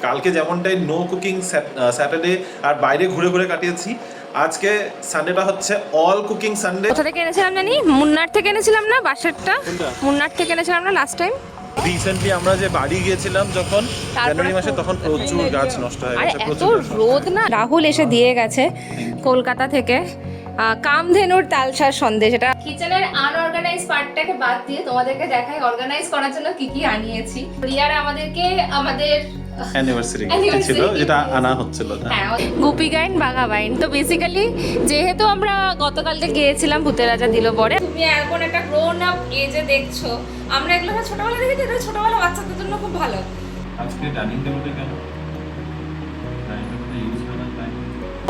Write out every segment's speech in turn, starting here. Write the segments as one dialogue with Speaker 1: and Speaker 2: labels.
Speaker 1: কালকে যেমনটাই no cooking Saturday আর বাইরে ঘুরে ঘুরে কাটিয়েছি, আজকে সানডেটা হচ্ছে অল কুকিং সানডে।
Speaker 2: কোথা থেকে এনেছিলাম জানি? মুন্নার থেকে এনেছিলাম না বাসেরটা? মুন্নার থেকে এনেছিলাম না লাস্ট টাইম?
Speaker 1: রিসেন্টলি আমরা যে বাড়ি গিয়েছিলাম যখন জানুয়ারি মাসে, তখন প্রচুর গাছ নষ্ট হয়ে গেছে,
Speaker 2: এত
Speaker 1: প্রচুর
Speaker 2: রোদ না। রাহুল এসে দিয়ে গেছে কলকাতা থেকে কামধেনুর তালসার সন্দেশ। এটা কিচেনের আনঅর্গানাইজ পার্টটাকে বাদ দিয়ে তোমাদেরকে দেখাই অর্গানাইজ করার জন্য কি কি আনিয়েছি। রিয়ার আমাদের
Speaker 1: অ্যানিভার্সারি ছিল, যেটা আনা হচ্ছিল।
Speaker 2: হ্যাঁ, গুপি গাইন বাঘা বাইন। তো বেসিক্যালি যেহেতু আমরা গতকালকে গিয়েছিলাম ভূতের রাজা দিল পরে, তুমি এখন একটা গ্রোন আপ এজে দেখছো, আমরা এগুলো ছোটবেলা দেখেছি, এটা ছোটবেলা বাচ্চাদের জন্য খুব ভালো।
Speaker 1: আজকে ডাইনিং টেবিলে কেন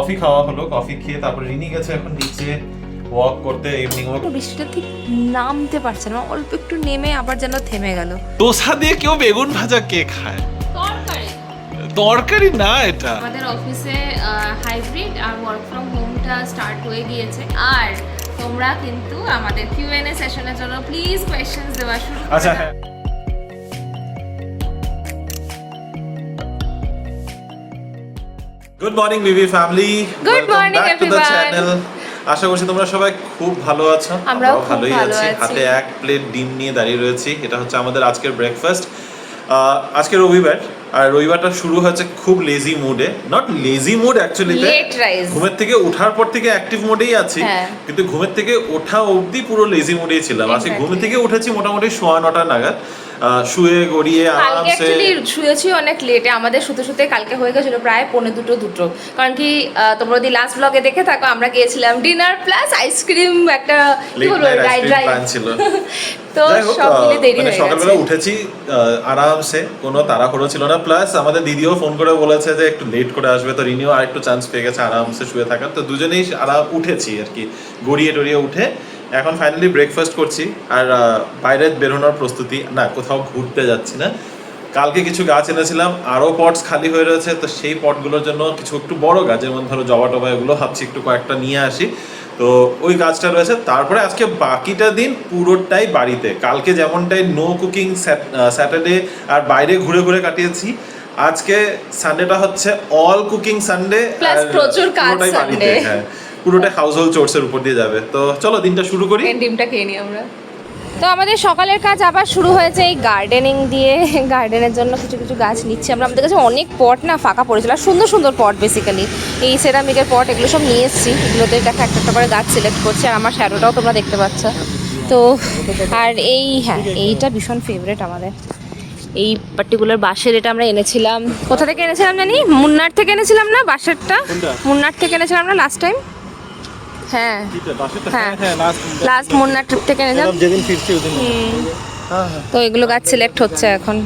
Speaker 1: কফি খাওয়া হলো, কফি খেয়ে তারপরে রিনি গেছে এখন নিচে ওয়াক করতে, ইভিনিং ওয়াক।
Speaker 2: বৃষ্টিটা ঠিক নামতে পারছে না, অল্প একটু নেমে আবার যেন থেমে গেল।
Speaker 1: দোসা দিয়ে কেউ বেগুন ভাজা কে খায়? তরকারি না এটা।
Speaker 2: আমাদের অফিসে হাইব্রিড আর ওয়ার্ক ফ্রম হোমটা স্টার্ট হয়ে গিয়েছে, আর তোমরা কিন্তু আমাদের কিউএনএ সেশনের জন্য প্লিজ কোয়েশ্চেনস দেওয়া শুরু করো।
Speaker 1: আচ্ছা, হ্যাঁ। গুড মর্নিং বিবি ফ্যামিলি,
Speaker 2: গুড মর্নিং এভরিওয়ান।
Speaker 1: আশা করছি তোমরা সবাই খুব ভালো আছো।
Speaker 2: আমরাও
Speaker 1: ভালোই
Speaker 2: ভালো
Speaker 1: আছি।
Speaker 2: আছি।
Speaker 1: হাতে এক প্লেট ডিম নিয়ে দাঁড়িয়ে রয়েছি। এটা হচ্ছে আমাদের আজকের ব্রেকফাস্ট। আজকে রবিবার, আর রবিবারটা শুরু হচ্ছে খুব লেজি মুডে। নট লেজি মুড অ্যাকচুয়ালি, ঘুমের থেকে ওঠার পর থেকে অ্যাক্টিভ মোডেই আছি, কিন্তু ঘুমের থেকে ওঠা অবধি পুরো লেজি মুডেই ছিলাম। আজকে ঘুমের থেকে উঠেছি মোটামুটি 9:30 নাগাদ, শুয়ে গড়িয়ে আরামসে।
Speaker 2: শুয়েছি অনেক লেটে, আমাদের শুতে শুতে কালকে হয়ে গেছিল প্রায় 1:45-2। কারণ কি তোমরা যদি লাস্ট ব্লগে দেখে থাকো, আমরা গিয়েছিলাম ডিনার প্লাস আইসক্রিম, একটা কি বলবো রাইড ছিল। তো সব মিলে দেরি হয়ে গেছে।
Speaker 1: সকালবেলা উঠেছি আরামসে, কোনো তাড়াহুড়ো ছিল না। প্লাস আমাদের দিদিও ফোন করে বলেছে যে একটু লেট করে আসবে, তো রিনিও আরেকটু চান্স পেয়ে গেছে আরামসে শুয়ে থাকার। তো দুজনেই উঠেছি আর কি, গড়িয়ে টড়িয়ে উঠে এখন ফাইনালি ব্রেকফাস্ট করছি। আর বাইরে বেরোনোর প্রস্তুতি, না কোথাও ঘুরতে যাচ্ছি না। কালকে কিছু গাছ এনেছিলাম, আরও পটস খালি হয়ে রয়েছে, তো সেই পটগুলোর জন্য কিছু একটু বড় গাছ, যেমন ধরো জবা টবা, এগুলো ভাবছি একটু কয়েকটা নিয়ে আসি। তো ওই গাছটা রয়েছে। তারপরে আজকে বাকিটা দিন পুরোটাই বাড়িতে। কালকে যেমনটাই নো কুকিং স্যাটারডে আর বাইরে ঘুরে ঘুরে কাটিয়েছি, আজকে সানডেটা হচ্ছে অল কুকিং সানডে,
Speaker 2: প্লাস প্রচুর কাজ সানডে।
Speaker 1: হ্যাঁ, পুরোটা হাউস হোল্ড চোর্সের উপর দিয়ে যাবে। তো চলো দিনটা শুরু করি।
Speaker 2: ডিমটা খেয়ে নিই আমরা। তো আমাদের সকালের কাজ আবার শুরু হয়েছে এই গার্ডেনিং দিয়ে। গার্ডেনের জন্য কিছু কিছু গাছ নিচ্ছি আমরা। আমাদের কাছে অনেক পট না ফাঁকা পড়েছিল, আর সুন্দর সুন্দর পট, বেসিক্যালি এই সেরামিকের পট, এগুলো সব নিয়ে এসেছি। এগুলোতে দেখা একটা একটা করে গাছ সিলেক্ট করছি, আর আমার শ্যাডোটাও তোমরা দেখতে পাচ্ছ। তো আর হ্যাঁ, এইটা ভীষণ ফেভারিট আমাদের, এই পার্টিকুলার বাঁশের। এটা আমরা এনেছিলাম, কোথা থেকে এনেছিলাম জানি? মুন্নার থেকে এনেছিলাম না বাঁশেরটা? মুন্নার থেকে এনেছিলাম না লাস্ট টাইম? হ্যাঁ হ্যাঁ, লাস্ট মুন্নার ট্রিপ থেকে এনেছিলাম যেদিন ফিরছি ওদিন। তো এগুলো গাছ সিলেক্ট হচ্ছে এখন।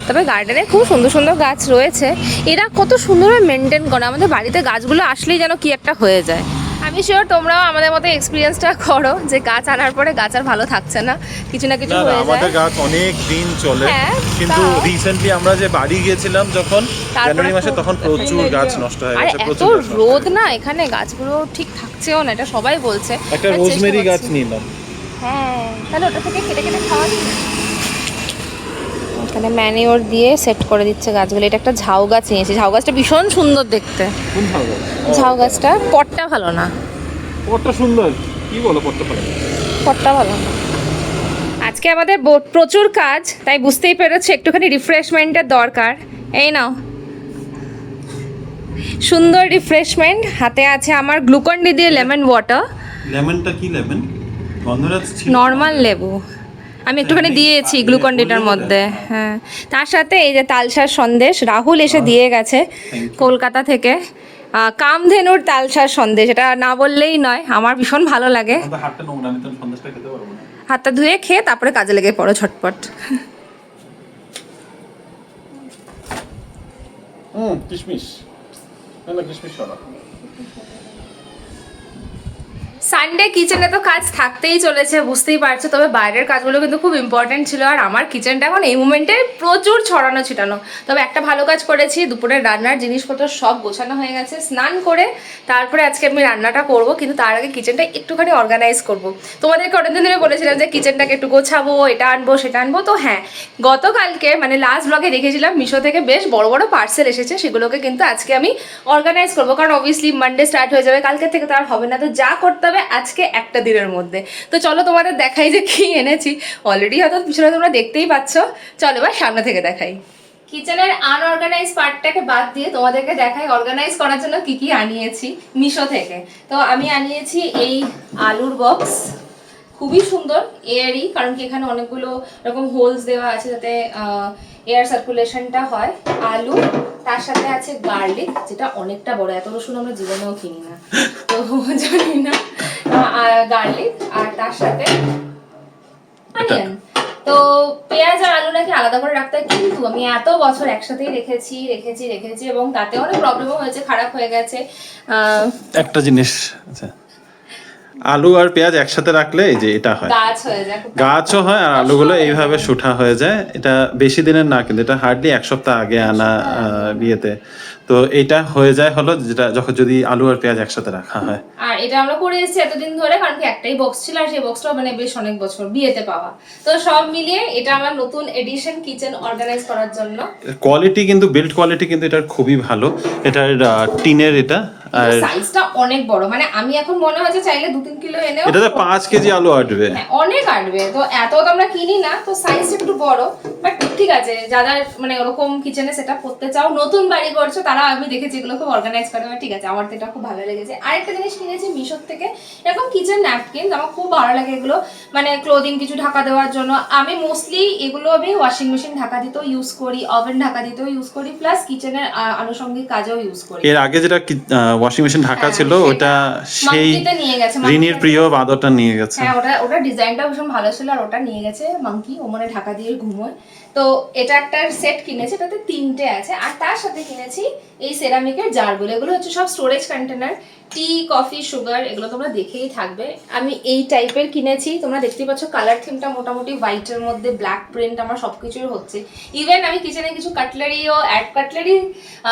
Speaker 2: তবে গার্ডেনে খুব সুন্দর সুন্দর গাছ রয়েছে। এরা কত সুন্দরভাবে মেনটেন করে, আমাদের বাড়িতে গাছগুলো আসলেই যেন কি একটা হয়ে যায়। আমি শিওর তোমরাও আমাদের মতো এক্সপিরিয়েন্সটা করো, যে গাছ আনার পরে গাছ আর ভালো থাকছে না, কিছু না কিছু হয়ে যায়।
Speaker 1: আমাদের গাছ অনেক দিন চলে, কিন্তু রিসেন্টলি আমরা যে বাড়ি গিয়েছিলাম যখন জানুয়ারি মাসে, তখন প্রচুর গাছ নষ্ট হয়ে গেছে।
Speaker 2: এত রোদ না এখানে, গাছগুলো ঠিক থাকছেও না, এটা সবাই বলছে।
Speaker 1: একটা রোজমেরি গাছ নিলাম।
Speaker 2: হ্যাঁ, তাহলে ওটা থেকে কেটে কেটে খাওয়া যাবে। এখানে ম্যানিওর দিয়ে সেট করে দিচ্ছে গাছগুলো। এটা একটা ঝাউ গাছ নিয়েছি, ঝাউ গাছটা ভীষণ সুন্দর দেখতে।
Speaker 1: কোন ঝাউ গাছ?
Speaker 2: ঝাউ গাছটা পটটা ভালো না।
Speaker 1: পটটা সুন্দর, কি বলো পটটা ভালো?
Speaker 2: পটটা ভালো না। আজকে আমাদের প্রচুর কাজ, তাই বুঝতেই পেরেছো একটুখানি রিফ্রেশমেন্টের দরকার। এই নাও সুন্দর রিফ্রেশমেন্ট। হাতে আছে আমার গ্লুকন-ডি দিয়ে লেমন ওয়াটার।
Speaker 1: লেমনটা কি লেমন? গন্ধরাজ ছিল,
Speaker 2: নরমাল লেবু আমি একটুখানি দিয়েছি গ্লুকন-ডিটার মধ্যে। হ্যাঁ, তার সাথে এই যে তালসার সন্দেশ, রাহুল এসে দিয়ে গেছে কলকাতা থেকে কামধেনুর তালসার সন্দেশ। এটা না বললেই নয়, আমার ভীষণ ভালো লাগে।
Speaker 1: হাতটা নোংরা, আমি তো সন্দেশটা খেতে পারবো না।
Speaker 2: হাতটা ধুয়ে খেয়ে তারপরে কাজে লেগে পড়ো ঝটপট।
Speaker 1: কিশমিশ না, কিশমিশ সরা।
Speaker 2: সানডে কিচেনে তো কাজ থাকতেই চলেছে, বুঝতেই পারছো। তবে বাইরের কাজগুলো কিন্তু খুব ইম্পর্টেন্ট ছিল, আর আমার কিচেনটা এখন এই মুমেন্টে প্রচুর ছড়ানো ছিটানো। তবে একটা ভালো কাজ করেছি, দুপুরে রান্নার জিনিসপত্র সব গোছানো হয়ে গেছে, স্নান করে তারপরে আজকে আমি রান্নাটা করব, কিন্তু তার আগে কিচেনটা একটুখানি অর্গানাইজ করব। তোমাদেরকে অনেকদিন ধরে বলেছিলাম যে কিচেনটাকে একটু গোছাবো, এটা আনবো সেটা আনবো। তো হ্যাঁ, গতকালকে মানে লাস্ট ব্লগে দেখেছিলাম মিশো থেকে বেশ বড় বড় পার্সেল এসেছে, সেগুলোকে কিন্তু আজকে আমি অর্গানাইজ করবো, কারণ অবভিয়াসলি মানডে স্টার্ট হয়ে যাবে, কালকে থেকে তো আর হবে না। তো যা করতে হবে আজকে একটা দিনের মধ্যে। তো চলো তোমাদের দেখাই যে কি এনেছি। অলরেডি হয়তো পিছনে তোমরা দেখতেই পাচ্ছ, চলো এবার সামনে থেকে দেখাই। কিচেনের আনঅর্গানাইজ পার্টটাকে বাদ দিয়ে তোমাদেরকে দেখাই অর্গানাইজ করার জন্য কি কি আনিয়েছি মিশো থেকে। তো আমি আনিয়েছি এই আলুর বক্স, খুবই সুন্দর, এয়ারি, কারণ কি এখানে অনেকগুলো এরকম হোলস দেওয়া আছে যাতে এয়ার সার্কুলেশনটা হয়। আলু, তার সাথে আছে গার্লিক, যেটা অনেকটা বড়, এত রসুন আমরা জীবনেও কিনি না, তো জানি না। গার্লিক, আর তার সাথে অনিয়ন। তো পেঁয়াজ আর আলু নাকি আলাদা করে রাখতে হয়, কিন্তু আমি এত বছর একসাথেই রেখেছি এবং তাতে অনেক প্রবলেমও হয়েছে, খারাপ হয়ে গেছে।
Speaker 1: একটা জিনিস আচ্ছা, আলু আর পেঁয়াজ একসাথে রাখলে এই যে এটা হয়,
Speaker 2: গাছ হয়ে যায়,
Speaker 1: গাছও হয়, আর আলুগুলো এইভাবে শুঠা হয়ে যায়। এটা বেশি দিনের না, কিন্তু এটা হার্ডলি 1 সপ্তাহ আগে আনা বিয়েতে। তো এটা হয়ে যায় হলো যেটা যখন যদি আলু আর পেঁয়াজ একসাথে রাখা হয়।
Speaker 2: আর এটা আমরা করে এসেছি এতদিন ধরে, কারণ কি একটাই বক্স ছিল, আর সেই বক্সটা মানে বেশ অনেক বছর বিয়েতে পাওয়া। তো সব মিলিয়ে এটা আমার নতুন এডিশন কিচেন অর্গানাইজ করার জন্য।
Speaker 1: কোয়ালিটি কিন্তু, বিল্ড কোয়ালিটি কিন্তু এটার খুবই ভালো। এটার টিনের এটা, আর
Speaker 2: সাইজটা অনেক বড়, মানে আমি এখন মনে হয় যে চাইলে 2-3 কিলো এনেও
Speaker 1: এটাতে 5 কেজি আলু আটবে।
Speaker 2: হ্যাঁ, অনেক আটবে। তো এত তো আমরা কিনি না, তো সাইজটা একটু বড়, বাট ঠিক আছে, যারা মানে ওরকম কিচেনে সেটআপ করতে চাও, নতুন বাড়ি করছো, তারা আমি দেখেছি এগুলো খুব অর্গানাইজ করে, ঠিক আছে, আমার তো এটা খুব ভালো লেগেছে। আরেকটা জিনিস কিনেছি মিশো থেকে, এরকম কিচেন ন্যাপকিন, আমার খুব ভালো লাগে এগুলো, মানে ক্লোদিং কিছু ঢাকা দেওয়ার জন্য। আমি মোস্টলি এগুলো আমি ওয়াশিং মেশিন ঢাকা দিতেও ইউজ করি, ওভেন ঢাকা দিতেও ইউজ করি, প্লাস কিচেনের আনুষঙ্গিক কাজেও ইউজ করি।
Speaker 1: এর আগে যেটা ওয়াশিং মেশিন ঢাকা ছিল, ওটা সেই
Speaker 2: নিয়ে গেছে,
Speaker 1: রিনির প্রিয় বাদরটা নিয়ে গেছে।
Speaker 2: হ্যাঁ, ওটা ডিজাইনটা ভীষণ ভালো ছিল, আর ওটা নিয়ে গেছে মাঙ্কি, ও মনে ঢাকা দিয়ে ঘুমোয়। তো এটা একটা সেট কিনেছি, এটাতে 3টে আছে। আর তার সাথে কিনেছি এই সেরামিকের জারগুলো, এগুলো হচ্ছে সব স্টোরেজ কন্টেনার, টি, কফি, সুগার, এগুলো তোমরা দেখেই থাকবে। আমি এই টাইপের কিনেছি, তোমরা দেখতেই পাচ্ছ কালার থিমটা মোটামুটি হোয়াইটের মধ্যে ব্ল্যাক প্রিন্ট আমার সবকিছুই হচ্ছে। ইভেন আমি কিচেনে কিছু কাটলারিও কাটলারি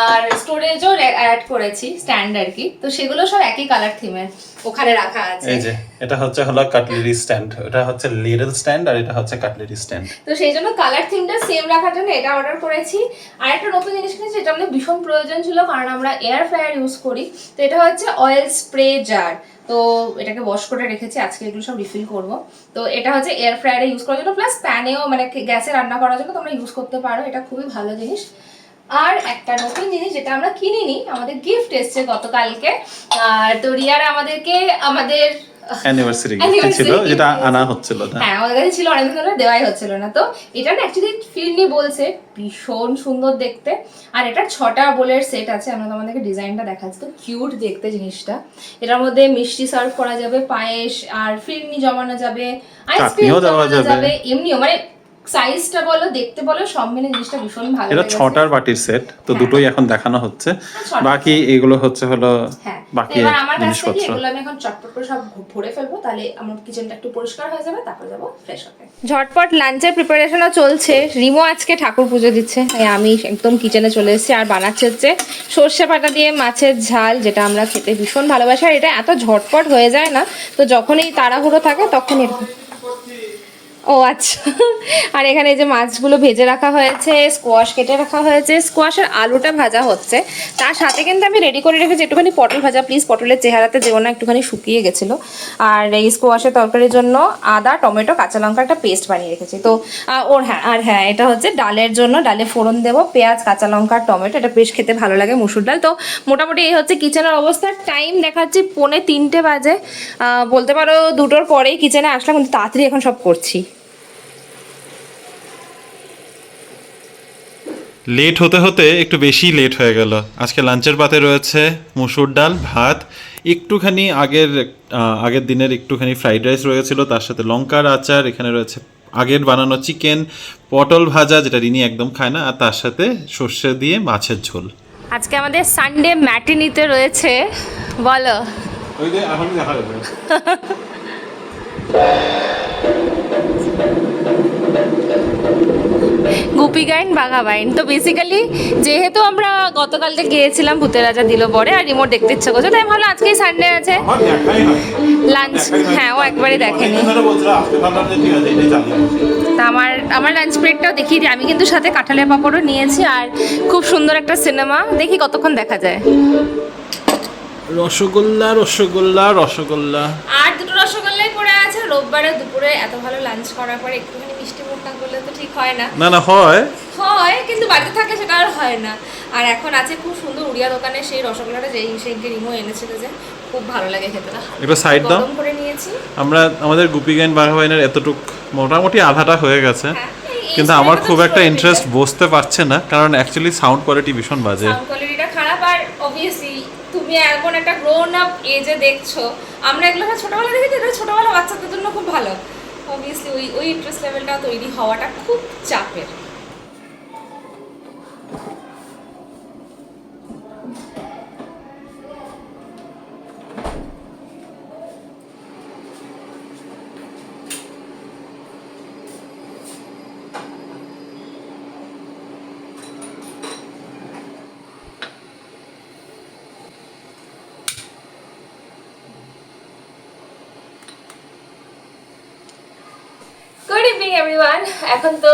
Speaker 2: আর স্টোরেজও অ্যাড করেছি, স্ট্যান্ড আর কি, তো সেগুলো সব একই কালার থিমের ওখানে রাখা আছে।
Speaker 1: এই যে এটা হচ্ছে হলো কাটলারি স্ট্যান্ড, এটা হচ্ছে লিডল স্ট্যান্ড, আর এটা হচ্ছে কাটলারি স্ট্যান্ড।
Speaker 2: তো সেই জন্য কালার থিমটা সেম রাখার জন্য এটা অর্ডার করেছি। আর একটা নতুন জিনিস কিনেছি, যেটা আমাদের ভীষণ প্রয়োজন ছিল, কারণ আমরা এয়ার ফ্রায়ার ইউজ করি। তো এটা হচ্ছে অয়েল স্প্রে জার, তো এটাকে ওয়াশ করে রেখেছি, আজকে এগুলো সব রিফিল করব। তো এটা হচ্ছে এয়ার ফ্রায়ারে ইউজ করার জন্য, প্লাস প্যানেও মানে গ্যাসে রান্না করার জন্য তোমরা ইউজ করতে পারো, এটা খুবই ভালো জিনিস। আর একটা নতুন জিনিস যেটা আমরা কিনিনি, আমাদের গিফট এসেছে গতকালকে। তো রিয়ার আমাদেরকে আমাদের
Speaker 1: অ্যানিভার্সারি ছিল, যেটা আনা হচ্ছিল না।
Speaker 2: হ্যাঁ, আমাদের কাছে ছিল, অনেকদিন ধরে দেওয়াই হচ্ছিল না। তো এটা না অ্যাকচুয়ালি ফিরনি বলছে, ভীষণ সুন্দর দেখতে। আর এটা 6টা বোলের সেট আছে, আমরা তোমাদেরকে ডিজাইনটা দেখাচ্ছি, তো কিউট দেখতে জিনিসটা। এটার মধ্যে মিষ্টি সার্ভ করা যাবে, পায়েস, আর ফিরনি জমানো যাবে, আইসক্রিম জমানো যাবে, এমনিও মানে সাইজটা বলো, দেখতে বলো, সব মিলে জিনিসটা ভীষণ ভালো।
Speaker 1: এটা 6টার বাটির সেট, তো দুটোই এখন দেখানো হচ্ছে, বাকি এগুলো হচ্ছে হলো বাকি
Speaker 2: এবার আমার কাছে
Speaker 1: জিনিসপত্র।
Speaker 2: এগুলো আমি এখন চটপট করে সব ভরে ফেলবো, তাহলে আমার কিচেনটা একটু পরিষ্কার হয়ে যাবে, তারপর যাবো ফ্রেশ হতে। ঝটপট লাঞ্চের প্রিপারেশনও চলছে, রিমো আজকে ঠাকুর পুজো দিচ্ছে, তাই আমি একদম কিচেনে চলে এসেছি। আর বানাচ্ছে হচ্ছে সর্ষে পাতা দিয়ে মাছের ঝাল, যেটা আমরা খেতে ভীষণ ভালোবাসি, আর এটা এত ঝটপট হয়ে যায় না, তো যখনই তাড়াহুড়ো থাকে তখন এরকম। ও আচ্ছা, আর এখানে এই যে মাছগুলো ভেজে রাখা হয়েছে, স্কোয়াশ কেটে রাখা হয়েছে, স্কোয়াশের আলুটা ভাজা হচ্ছে, তার সাথে কিন্তু আমি রেডি করে রেখেছি একটুখানি পটল ভাজা। প্লিজ পটলের চেহারাতে যেও না, একটুখানি শুকিয়ে গেছিলো। আর এই স্কোয়াশের তরকারির জন্য আদা, টমেটো, কাঁচা লঙ্কা একটা পেস্ট বানিয়ে রেখেছি। তো হ্যাঁ, এটা হচ্ছে ডালের জন্য, ডালে ফোড়ন দেবো, পেঁয়াজ, কাঁচা লঙ্কা, টমেটো, এটা বেশ খেতে ভালো লাগে, মুসুর ডাল। তো মোটামুটি এই হচ্ছে কিচেনের অবস্থা। টাইম দেখাচ্ছি 2:45 বাজে, বলতে পারো 2টোর পরেই কিচেনে আসলাম, কিন্তু তাড়াতাড়ি এখন সব করছি।
Speaker 1: লেট হতে হতে একটু বেশি লেট হয়ে গেল। আজকে লাঞ্চের পাতে রয়েছে মুসুর ডাল, ভাত, একটুখানি আগের দিনের একটুখানি ফ্রাইড রাইস রয়েছিল, তার সাথে লঙ্কার আচার, এখানে রয়েছে আগের বানানো চিকেন, পটল ভাজা যেটা রিনি একদম খায় না, আর তার সাথে সর্ষে দিয়ে মাছের ঝোল।
Speaker 2: আজকে আমাদের সানডে ম্যাটিনিতে রয়েছে, বলো।
Speaker 1: ওই যে এখন দেখা যাবে।
Speaker 2: গুপি গাইন বাঘা বাইন। তো বেসিক্যালি যেহেতু আমরা গতকালকে গিয়েছিলাম ভূতের রাজা দিল পরে, আর রিমোট দেখতে ইচ্ছা করছে, তাই ভাবলাম আজকেই সানডে আছে
Speaker 1: আমার দেখাই হয়
Speaker 2: লাঞ্চ। হ্যাঁ, ও একবারই দেখেনি।
Speaker 1: আজকে ভাবলাম যে ঠিক আছে এটাই চালিয়ে আসি।
Speaker 2: তা আমার লাঞ্চ ব্রেকটাও দেখিয়ে দিই। আমি কিন্তু সাথে কাঁঠালের পাঁপড়ও নিয়েছি, আর খুব সুন্দর একটা সিনেমা, দেখি কতক্ষণ দেখা যায়।
Speaker 1: রসগোল্লা রসগোল্লা রসগোল্লা
Speaker 2: আর দুটো রসগোল্লাই পড়ে আছে। রোববারে দুপুরে এত ভালো লাঞ্চ করার পরে একটুখানি মিষ্টি মুখ না করলে তো ঠিক হয় না।
Speaker 1: না হয়
Speaker 2: হয়, কিন্তু বাড়িতে থাকে সেটা আর হয় না। আর এখন আছে খুব সুন্দর উড়িয়া দোকানে সেই রসগোল্লাটা, যেই সেদিনকে রিমো এনেছিল, যে খুব ভালো লাগে খেতে। না
Speaker 1: একটু সাইড দাও।
Speaker 2: গরম করে নিয়েছি।
Speaker 1: আমরা আমাদের গুপি গাইন বাঘা বাইনের এতটুক মোটামুটি আধাটা হয়ে গেছে,
Speaker 2: হ্যাঁ, এই
Speaker 1: কিন্তু আমার খুব একটা
Speaker 2: ছোট
Speaker 1: ইন্টারেস্ট বসতে পারছে না, কারণ অ্যাকচুয়ালি সাউন্ড কোয়ালিটি ভীষণ বাজে।
Speaker 2: সাউন্ড কোয়ালিটিটা খারাপ। আর অবভিয়াসলি তুমি এখন একটা গ্রোন আপ এজে দেখছো, আমরা এগুলো ছোটবেলা দেখেছি, এটা ছোটবেলা বাচ্চাদের জন্য খুব ভালো। অবভিয়াসলি ওই ইন্টারেস্ট লেভেলটা তৈরি হওয়াটা খুব চাপের। Good evening everyone. এখন তো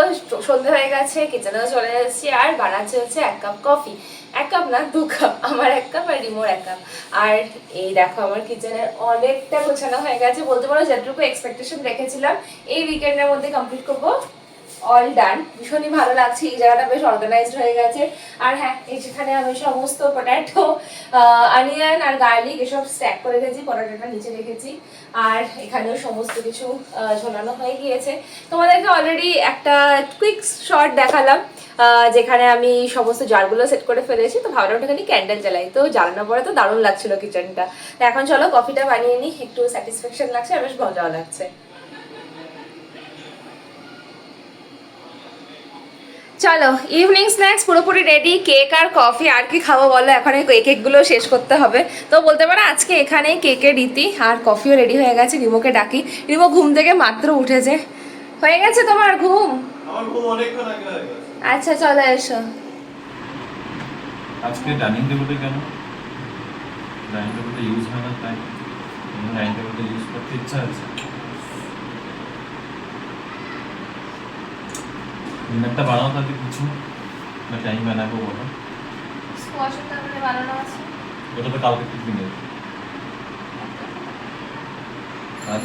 Speaker 2: সন্ধ্যা হয়ে গেছে, কিচেনেও চলে যাচ্ছি, আর বানাচ্ছে হচ্ছে 1 কাপ কফি। 1 কাপ না, 2 কাপ। আমার 1 কাপ আর রিমোর 1 কাপ। আর এই দেখো আমার কিচেনের অনেকটা গোছানো হয়ে গেছে, বলতে পারো যেটুকু এক্সপেকটেশন রেখেছিলাম এই উইকেন্ডের মধ্যে কমপ্লিট করবো, অল ডান। ভীষণই ভালো লাগছে, এই জায়গাটা বেশ অর্গানাইজড হয়ে গেছে। আর হ্যাঁ, যেখানে আমি সমস্ত পটেটো, অনিয়ন আর গার্লিক এসব স্ট্যাক করে রেখেছি, পটেটোটা নিচে রেখেছি। আর এখানেও সমস্ত কিছু ঝোলানো হয়ে গিয়েছে। তোমাদেরকে অলরেডি একটা কুইক শর্ট দেখালাম, যেখানে আমি সমস্ত জারগুলো সেট করে ফেলেছি। তো ভাবলাম ওটাখানি ক্যান্ডেল জ্বালাই, তো জ্বালানোর পরে তো দারুণ লাগছিল কিচেনটা। তো এখন চলো কফিটা বানিয়ে নিই, একটু স্যাটিসফ্যাকশন লাগছে আর বেশ মজাও লাগছে। চলো, ইভিনিং স্ন্যাক্স পুরোপুরি রেডি। কেক আর কফি, আর কি খাবো বলো, এখন এই কেকগুলো শেষ করতে হবে। তো বলতে পারো আজকে এখানেই কেকের রীতি। আর কফিও রেডি হয়ে গেছে, রিমোকে ডাকি। রিমো ঘুম থেকে মাত্র উঠেছে। হয়ে গেছে তোমার ঘুম?
Speaker 1: আমার ঘুম অনেকক্ষণ আগে হয়ে গেছে।
Speaker 2: আচ্ছা চলো এসো।
Speaker 1: আজকে ডাইনিং টেবিলে কেন ডাইনিং টেবিলটা ইউজ হয় না, তাই ডাইনিং টেবিলটা ইউজ করতে ইচ্ছা আছে। ডিনারটা বানাও তাহলে কিছু না, টাইম বানাবো বলো।
Speaker 2: স্কোয়াশের তরকারি বানানো আছে।
Speaker 1: ওটা তো কালকে টিফিনে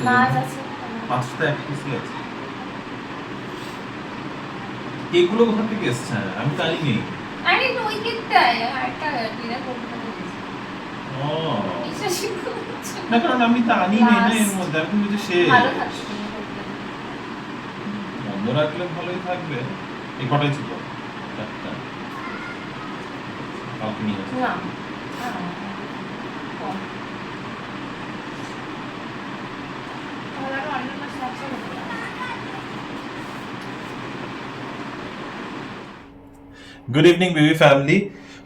Speaker 2: মাছ আছে।
Speaker 1: পাঁচটা এক পিসই আছে। কেকগুলো কোথা থেকে এসছে আমি তো আনিনি।
Speaker 2: আরে ওই কেকটাই একটা ডিনার করতে হবে।
Speaker 1: ও
Speaker 2: বিশ্বাসই করছো
Speaker 1: না, কারণ আমি তো আনিনি না এর মধ্যে, আমি বুঝি সে
Speaker 2: ভালো থাকছে।
Speaker 1: বন্ধ রাখলে ভালোই থাকবে। এই কটাই ছিল? চারটা। কালকে নিয়ে আসবো।
Speaker 2: না
Speaker 1: গুড ইভিনিং বেবি ফ্যামিলি।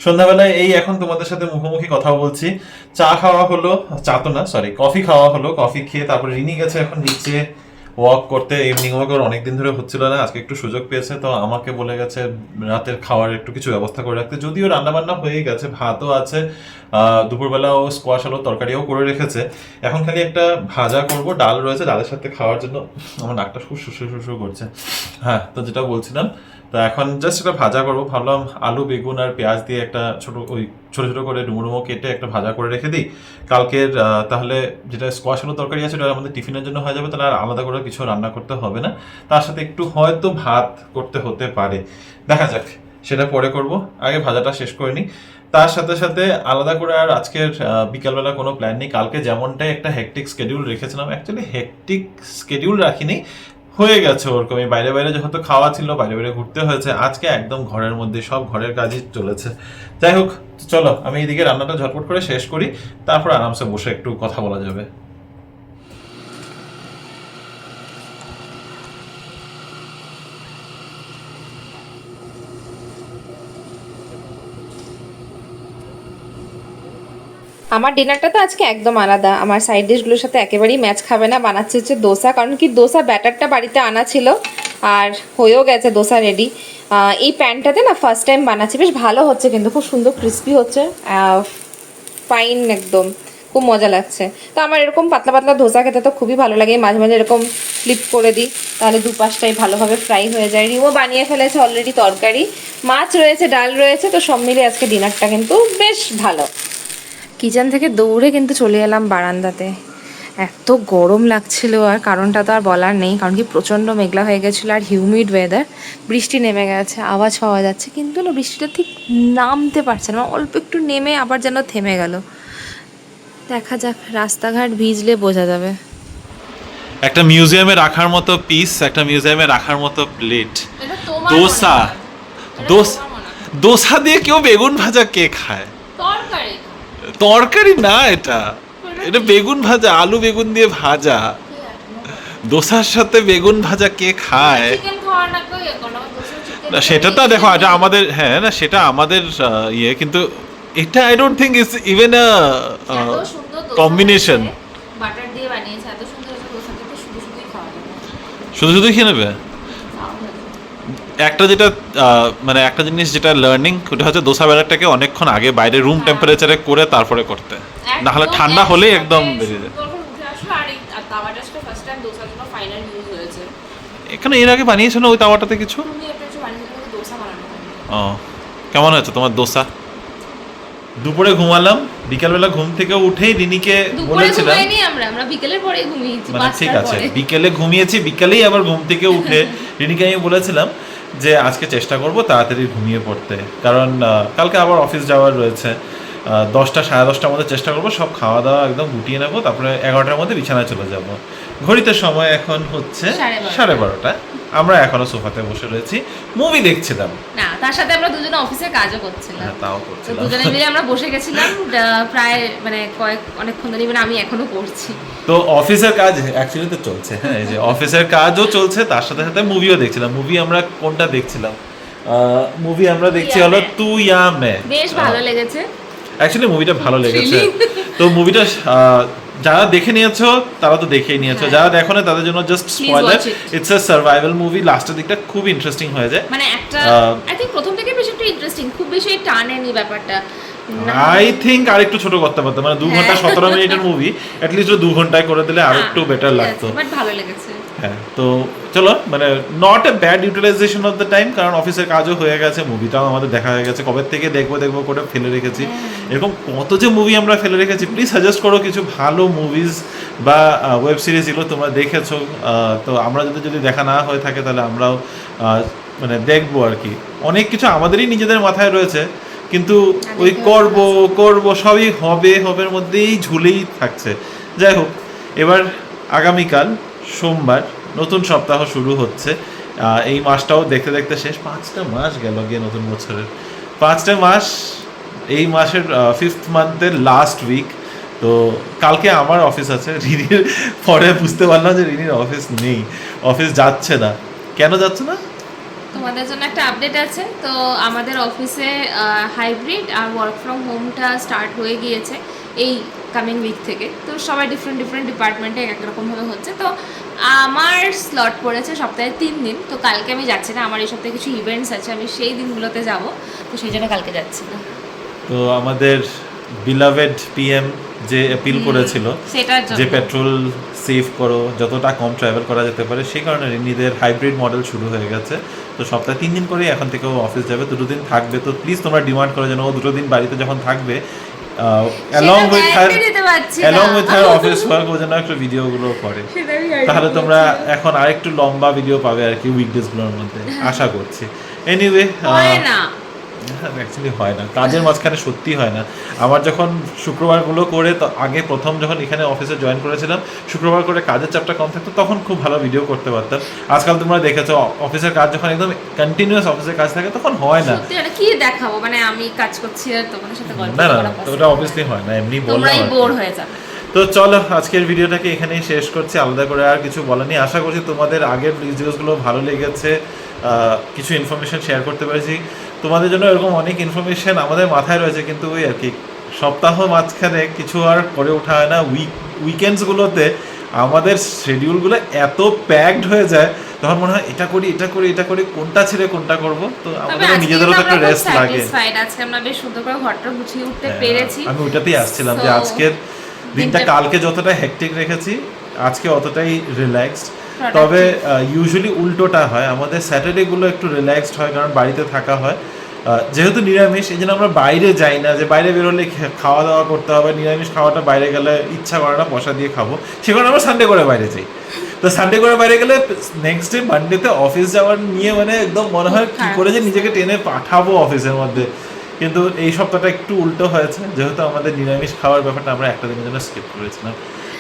Speaker 1: সন্ধ্যাবেলায় এই এখন তোমাদের সাথে মুখোমুখি কথা বলছি। চা খাওয়া হলো, চা তো না সরি, কফি খাওয়া হলো। কফি খেয়ে তারপরে রিনি গেছে এখন নিচে ওয়াক করতে। ইভিনিং ওয়াক ওর অনেকদিন ধরে হচ্ছিল না, আজকে একটু সুযোগ পেয়েছে, তো আমাকে বলে গেছে রাতের খাওয়ার একটু কিছু ব্যবস্থা করে রাখতে। যদিও রান্নাবান্না হয়ে গেছে, ভাতও আছে, দুপুরবেলা ও স্কোয়াশ আলুর তরকারিও করে রেখেছে। এখন খালি একটা ভাজা করব, ডাল রয়েছে, ডালের সাথে খাওয়ার জন্য। আমার নাকটা খুব শুষু করছে। হ্যাঁ, তো যেটা বলছিলাম, তো এখন জাস্ট একটা ভাজা করবো। ভাবলাম আলু বেগুন আর পেঁয়াজ দিয়ে একটা ছোট করে ডুমো কেটে একটা ভাজা করে রেখে দিই। কালকের তাহলে যেটা স্কোয়াশ আলুর তরকারি আছে ওটা আমাদের টিফিনের জন্য হয়ে যাবে, তাহলে আর আলাদা করে কিছু রান্না করতে হবে না। তার সাথে একটু হয়তো ভাত করতে হতে পারে, দেখা যাক, সেটা পরে করব। আগে ভাজাটা শেষ করে নিই। তার সাথে সাথে আলাদা করে আর আজকের বিকালবেলা কোনো প্ল্যান নেই। কালকে যেমনটাই একটা হেকটিক স্কেডিউল রেখেছিলাম, অ্যাকচুয়ালি হেকটিক স্কেডিউল রাখিনি, হয়ে গেছে ওরকমই। বাইরে বাইরে যেহেতু খাওয়া ছিল, বাইরে বাইরে ঘুরতে হয়েছে। আজকে একদম ঘরের মধ্যে সব ঘরের কাজই চলেছে। যাই হোক, চলো আমি এদিকে রান্নাটা ঝটপট করে শেষ করি, তারপর আরামসে বসে একটু কথা বলা যাবে।
Speaker 2: আমার ডিনারটা তো আজকে একদম আলাদা। আমার সাইড ডিশগুলোর সাথে একেবারেই ম্যাচ খাবে না। বানাচ্ছে হচ্ছে দোসা, কারণ কি দোসা ব্যাটারটা বাড়িতে আনা ছিল আর হয়েও গেছে দোসা রেডি। এই প্যানটাতে না ফার্স্ট টাইম বানাচ্ছি, বেশ ভালো হচ্ছে কিন্তু খুব সুন্দর ক্রিস্পি হচ্ছে, ফাইন একদম, খুব মজা লাগছে। তো আমার এরকম পাতলা পাতলা ধোসা খেতে তো খুবই ভালো লাগে, মাঝে মাঝে এরকম ফ্লিপ করে দিই, তাহলে দুপাশটাই ভালোভাবে ফ্রাই হয়ে যায়। রিমো বানিয়ে ফেলেছে অলরেডি তরকারি, মাছ রয়েছে, ডাল রয়েছে, তো সব মিলিয়ে আজকে ডিনারটা কিন্তু বেশ ভালো। কিচেন থেকে দৌড়ে কিন্তু চলে এলাম বারান্দাতে, এত গরম লাগছিল, আর কারণটা তো আর বলার নেই, কারণ কি প্রচণ্ড মেঘলা হয়ে গেছিলো আর হিউমিড ওয়েদার। বৃষ্টি নেমে গেছে, আওয়াজ পাওয়া যাচ্ছে, কিন্তু না বৃষ্টিটা ঠিক নামতে পারছে না, অল্প একটু নেমে আবার যেন থেমে গেল। দেখা যাক, রাস্তাঘাট ভিজলে বোঝা যাবে।
Speaker 1: একটা মিউজিয়ামে রাখার মতো পিস, একটা মিউজিয়ামে রাখার মতো প্লেট। দোসা, দোসা দিয়ে কেউ বেগুন ভাজা কে খায়? তরকারি না, এটা এটা বেগুন ভাজা, আলু বেগুন দিয়ে ভাজা। দোসার সাথে বেগুন ভাজা কে খায়? না সেটা তো দেখো, এটা আমাদের, হ্যাঁ না সেটা আমাদের ইয়ে, কিন্তু এটা I don't think is even a combination.
Speaker 2: Butter দিয়ে বানিয়েছে, এত সুন্দর একটা দোসা খেতে শুধু শুধুই খাওয়া যাবে।
Speaker 1: শুধু শুধুই খেয়ে নেবে? একটা যেটা মানে একটা জিনিস যেটা লার্নিং, ওটা হচ্ছে দোসা ব্যাটারটাকে অনেকক্ষণ আগে বাইরে রুম টেম্পারেচারে করে তারপরে করতে, না হলে ঠান্ডা হলে একদম বেরিয়ে যায়। এখানে এর আগে বানিয়েছো না ওই তাওয়াটাতে কিছু? ও, কেমন হয়েছে তোমার দোসা? দুপুরে ঘুমালাম, বিকালবেলা ঘুম থেকে উঠেই রিনিকে বলেছিলাম,
Speaker 2: আমরা বিকেলের পরে ঘুমিয়েছি,
Speaker 1: মানে ঠিক আছে বিকেলে ঘুমিয়েছি, বিকেলেই আবার ঘুম থেকে উঠে রিনিকে আমি বলেছিলাম যে আজকে চেষ্টা করব তাড়াতাড়ি ঘুমিয়ে পড়তে, কারণ কালকে আবার অফিস যাওয়ার রয়েছে। 10টা 10:30টার মধ্যে চেষ্টা করবো সব খাওয়া দাওয়া একদম গুটিয়ে নেবো, তারপরে 11টার মধ্যে বিছানায় চলে যাব। ঘড়িতে সময় এখন হচ্ছে 12:30। আমরা এখনো সোফাতে বসে রয়েছি, মুভি দেখছিলাম।
Speaker 2: না, তার সাথে আমরা দুজনে অফিসে কাজও করছিলাম।
Speaker 1: হ্যাঁ, তাও করছিলাম।
Speaker 2: দুজনে মিলে আমরা বসে গেছিলাম প্রায় মানে অনেকক্ষণ ধরে, মানে আমি এখনো করছি।
Speaker 1: তো অফিসের কাজ অ্যাকচুয়ালি তো চলছে, হ্যাঁ এই যে অফিসের কাজও চলছে, তার সাথে সাথে মুভিও দেখছিলাম। মুভি আমরা কোনটা দেখছিলাম? মুভি আমরা দেখছি হলো তু ইয়া মে।
Speaker 2: বেশ ভালো লেগেছে,
Speaker 1: অ্যাকচুয়ালি মুভিটা ভালো লেগেছে। তো মুভিটা যারা দেখে নিয়েছো তারা তো দেখেই নিয়েছো, যারা দেখো না তাদের জন্য just spoiler, it's a survival movie. লাস্টের দিকটা খুব ইন্টারেস্টিং হয়ে যায়,
Speaker 2: মানে একটা আই থিংক প্রথম থেকে বেশ একটু ইন্টারেস্টিং, খুব বেশি টানেনি ব্যাপারটা।
Speaker 1: আই থিংক আরেকটু ছোট করতে পারতো, মানে 2 ঘন্টা 17 মিনিটের মুভি অ্যাটলিস্ট 2 ঘন্টায় করে দিলে আরো একটু বেটার লাগতো।
Speaker 2: বাট ভালো লেগেছে।
Speaker 1: হ্যাঁ, তো চলো, মানে not a bad utilisation of the time, কারণ অফিসের কাজও হয়ে গেছে, মুভিটাও আমাদের দেখা হয়ে গেছে, কবে থেকে দেখবো করে ফেলে রেখেছি। এরকম কত যে মুভি আমরা ফেলে রেখেছি। প্লিজ সাজেস্ট করো কিছু ভালো মুভিজ বা ওয়েব সিরিজ, এগুলো তোমরা দেখেছো, তো আমরা যদি দেখা না হয়ে থাকে তাহলে আমরাও মানে দেখবো আর কি। অনেক কিছু আমাদেরই নিজেদের মাথায় রয়েছে, কিন্তু ওই করব সবই হবের মধ্যেই ঝুলেই থাকছে। যাই হোক, এবার আগামীকাল সোমবার নতুন সপ্তাহ শুরু হচ্ছে। এই মাসটাও দেখতে দেখতে শেষ, 5টা মাস গেল গিয়ে নতুন বছরের, 5টা মাস। এই মাসের 5th মান্থের লাস্ট উইক। তো কালকে আমার অফিস আছে, রিনির পরে বুঝতে পারলাম যে রিনির অফিস নেই, অফিস যাচ্ছে না। কেন যাচ্ছে না?
Speaker 2: তোমাদের জন্য একটা আপডেট আছে। তো আমাদের অফিসে হাইব্রিড আর ওয়ার্ক ফ্রম হোমটা স্টার্ট হয়ে গিয়েছে এই কামিং উইক থেকে। তো সবাই ডিফারেন্ট ডিপার্টমেন্টে এক রকমভাবে হচ্ছে। তো আমার স্লট পড়েছে সপ্তাহে 3 দিন। তো কালকে আমি যাচ্ছি না, আমার এই সপ্তাহে কিছু ইভেন্টস আছে, আমি সেই দিনগুলোতে যাব, তো সেই জন্য কালকে যাচ্ছি না।
Speaker 1: তো আমাদের বিলাভেড পিএম যে অ্যাপিল করেছিল যে পেট্রোল সেভ করো, যতটা কম ট্রাভেল করা যেতে পারে, সেই কারণে রিনিদের হাইব্রিড মডেল শুরু হয়ে গেছে। তো সপ্তাহে 3 দিন করে এখন থেকে ও অফিস যাবে, 2 দিন থাকবে। তো প্লিজ তোমরা ডিমান্ড করো যেন ও 2 দিন বাড়িতে যখন থাকবে, along with her office work, ও যেন একটু ভিডিওগুলো করে। তাহলে তোমরা এখন আরেকটু লম্বা ভিডিও পাবে আর কি উইকডেজগুলোর মধ্যে, আশা করছি। এনিওয়ে, অ্যাকচুয়ালি হয় না, কাজের মাঝখানে সত্যি হয় না। আমার যখন শুক্রবারগুলো করে, তো আগে প্রথম যখন এখানে অফিসে জয়েন করেছিলাম, শুক্রবার করে কাজের চাপটা কম থাকতো, তখন খুব ভালো ভিডিও করতে পারতাম। আজকাল তোমরা দেখেছো অফিসের কাজ যখন একদম কন্টিনিউয়াস অফিসের কাজ থাকে, তখন হয় না।
Speaker 2: কি দেখাবো, মানে আমি কাজ করছি আর তোমাদের সাথে গল্প
Speaker 1: করা,
Speaker 2: না,
Speaker 1: তো ওটা অবভিয়াসলি হয় না, এমনি বললাম,
Speaker 2: তোমরাই বোর হয়ে যাবে।
Speaker 1: তো চলো আজকের ভিডিওটাকে এখানেই শেষ করছি, আলাদা করে আর কিছু বলা নেই। আশা করছি তোমাদের আগের ভিডিওসগুলো ভালো লেগেছে, কিছু ইনফরমেশন শেয়ার করতে পেরেছি তোমাদের জন্য। এরকম অনেক ইনফরমেশন আমাদের মাথায় রয়েছে, কিন্তু ওই আর কি সপ্তাহ মাঝখানে কিছু আর করে ওঠা হয় না। উইকেন্ডসগুলোতে আমাদের শিডিউলগুলো এত প্যাকড হয়ে যায়, তখন মনে হয় এটা করি এটা করি এটা করি, কোনটা ছেড়ে কোনটা করব। তো আমাদের নিজেদেরও তো একটা রেস্ট লাগে।
Speaker 2: আজকে আমরা বেশ সুন্দর করে ঘরটা গুছিয়ে উঠতে পেরেছি।
Speaker 1: আমি ওইটাতেই আসছিলাম যে আজকের দিনটা কালকে যতটা হেক্টিক রেখেছি আজকে অতটাই রিল্যাক্সড। তবে ইউজুয়ালি উল্টোটা হয়, আমাদের স্যাটারডে গুলো একটু রিল্যাক্সড হয় কারণ বাড়িতে থাকা হয়, যেহেতু নিরামিষ এই জন্য আমরা বাইরে যাই না, যে বাইরে বেরোলে খাওয়া দাওয়া করতে হবে, নিরামিষ খাওয়াটা বাইরে গেলে ইচ্ছা করে না পয়সা দিয়ে খাবো, সে কারণে আমরা সানডে করে বাইরে যাই। তো সানডে করে বাইরে গেলে নেক্সট ডে মানডেতে অফিস যাওয়ার নিয়ে মানে একদম মনে হয় কি করে যে নিজেকে টেনে পাঠাবো অফিসের মধ্যে। কিন্তু এই সপ্তাহটা একটু উল্টো হয়েছে, যেহেতু আমাদের নিরামিষ খাওয়ার ব্যাপারটা আমরা একটা দিনের জন্য স্কিপ করেছিলাম।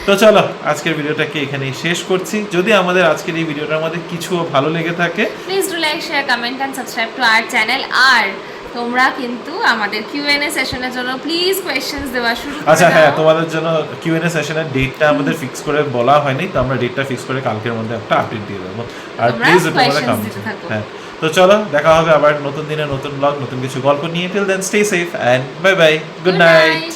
Speaker 1: তো চলো আজকের ভিডিওটাকে এখানেই শেষ করছি। যদি আমাদের আজকের এই ভিডিওটার মধ্যে কিছু ভালো লেগে থাকে,
Speaker 2: please do like, share, comment and subscribe to our channel. আর তোমরা কিন্তু আমাদের কিউএনএ সেশনের জন্য প্লিজ কোয়েশ্চেন্স দেওয়া শুরু করে দাও।
Speaker 1: আচ্ছা হ্যাঁ, তোমাদের জন্য কিউএনএ সেশনের ডেটটা আমাদের ফিক্স করে বলা হয়নি, তো আমরা ডেটটা ফিক্স করে কালকের মধ্যে একটা আপডেট দিয়ে দেবো। আর প্লিজ তোমরা কমেন্ট, হ্যাঁ। তো চলো দেখা হবে আবার নতুন দিনে নতুন ব্লগ, নতুন কিছু গল্প নিয়ে। Till then stay safe and bye bye, good night.